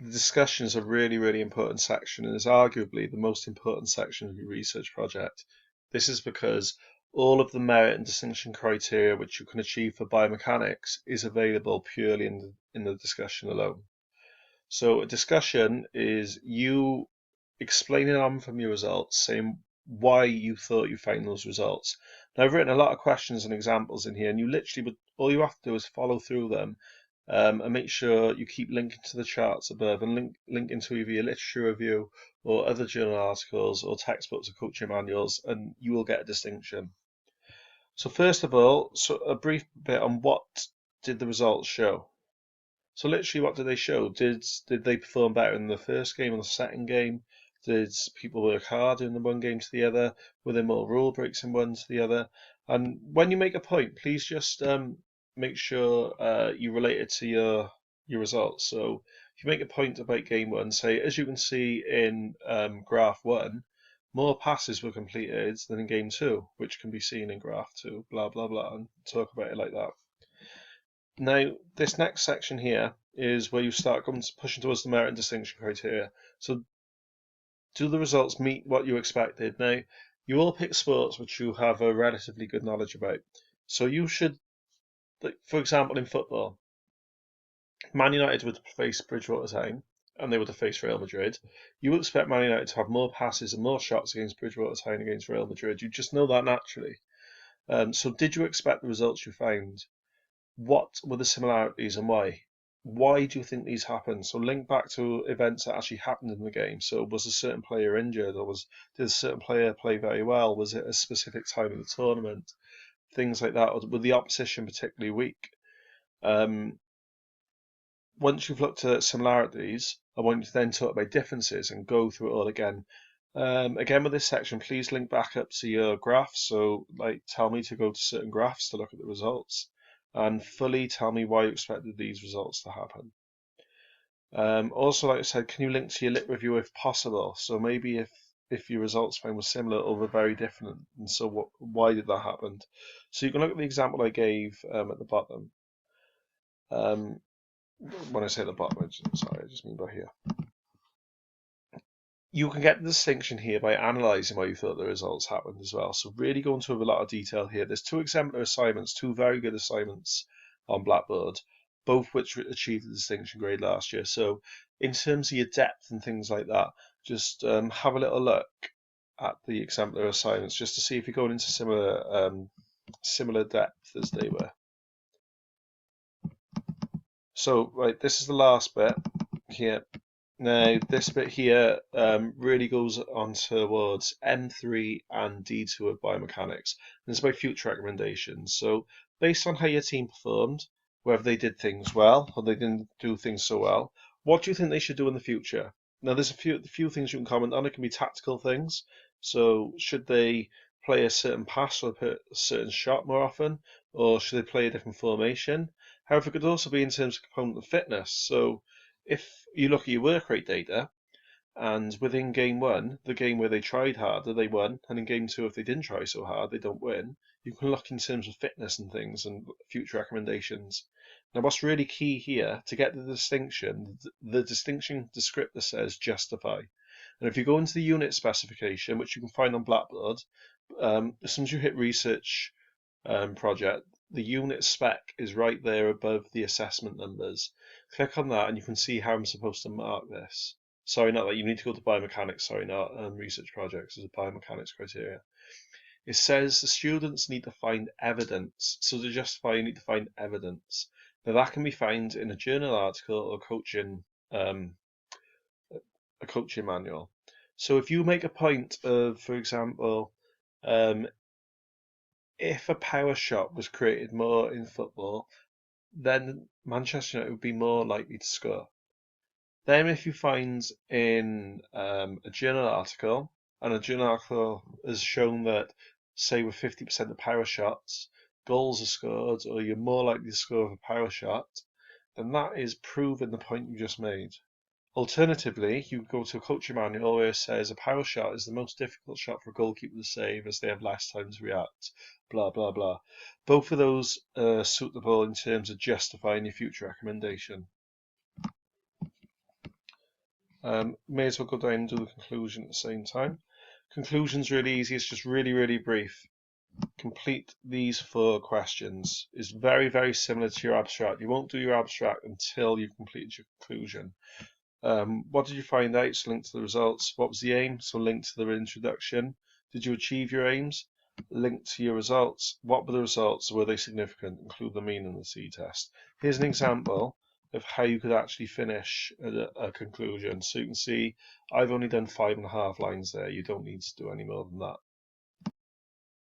the discussion is a really, really important section and is arguably the most important section of your research project. This is because all of the merit and distinction criteria which you can achieve for biomechanics is available purely in the discussion alone. So a discussion is you explaining on from your results, saying why you thought you found those results. Now, I've written a lot of questions and examples in here, and you literally would all you have to do is follow through them, and make sure you keep linking to the charts above and link into either your literature review or other journal articles or textbooks or coaching manuals, and you will get a distinction. So first of all, so a brief bit on what did the results show. So literally, what did they show? Did they perform better in the first game or the second game? Did people work harder in the one game to the other? Were there more rule breaks in one to the other? And when you make a point, please just make sure you relate it to your results. So if you make a point about game one, say as you can see in graph one, more passes were completed than in game two, which can be seen in graph two. Blah blah blah, and talk about it like that. Now, this next section here is where you start pushing towards the merit and distinction criteria. So, do the results meet what you expected? Now, you all pick sports which you have a relatively good knowledge about. So, you should, like, for example, in football, Man United would face Bridgewater Town and they would have faced Real Madrid. You would expect Man United to have more passes and more shots against Bridgewater Town against Real Madrid. You just know that naturally. So, did you expect the results you found? What were the similarities and why? Why do you think these happened? So link back to events that actually happened in the game. So was a certain player injured, or did a certain player play very well? Was it a specific time of the tournament? Things like that. Or were the opposition particularly weak? Once you've looked at similarities, I want you to then talk about differences and go through it all again. Again, with this section, please link back up to your graphs. So, like, tell me to go to certain graphs to look at the results, and fully tell me why you expected these results to happen. Also, like I said, can you link to your lit review if possible? So maybe if your results found were similar or were very different, and so why did that happen? So you can look at the example I gave at the bottom. When I say at the bottom, sorry, I just mean by here. You can get the distinction here by analysing why you thought the results happened as well. So really go into a lot of detail here. There's two exemplar assignments, two very good assignments on Blackboard, both which achieved the distinction grade last year. So in terms of your depth and things like that, just have a little look at the exemplar assignments just to see if you're going into similar depth as they were. So right, this is the last bit here. Now, this bit here really goes on towards M3 and D2 of biomechanics. And it's about future recommendations. So, based on how your team performed, whether they did things well or they didn't do things so well, what do you think they should do in the future? Now, there's a few things you can comment on. It can be tactical things. So, should they play a certain pass or a certain shot more often, or should they play a different formation? However, it could also be in terms of component of fitness. So, if you look at your work rate data, and within game one, the game where they tried harder, they won, and in game two, if they didn't try so hard, they don't win. You can look in terms of fitness and things and future recommendations. Now, what's really key here to get the distinction descriptor says justify. And if you go into the unit specification, which you can find on Blackboard, as soon as you hit research project, the unit spec is right there above the assessment numbers. Click on that and you can see how I'm supposed to mark this. Sorry, not that you need to go to biomechanics, sorry, not research projects, there's a biomechanics criteria. It says the students need to find evidence. So to justify, you need to find evidence. Now that can be found in a journal article or a coaching manual. So if you make a point of, for example, if a power shot was created more in football, then Manchester United would be more likely to score. Then, if you find in a journal article, and a journal article has shown that, say, with 50% of power shots, goals are scored, or you're more likely to score with a power shot, then that is proving the point you just made. Alternatively, you go to a coaching manual where it says a power shot is the most difficult shot for a goalkeeper to save as they have less time to react, blah, blah, blah. Both of those are suitable in terms of justifying your future recommendation. May as well go down and do the conclusion at the same time. Conclusion's really easy. It's just really, really brief. Complete these 4 questions. It's very, very similar to your abstract. You won't do your abstract until you've completed your conclusion. What did you find out? So link to the results. What was the aim? So link to the introduction. Did you achieve your aims? Link to your results. What were the results? Were they significant? Include the mean in the t-test. Here's an example of how you could actually finish a conclusion. So you can see I've only done 5.5 lines there. You don't need to do any more than that.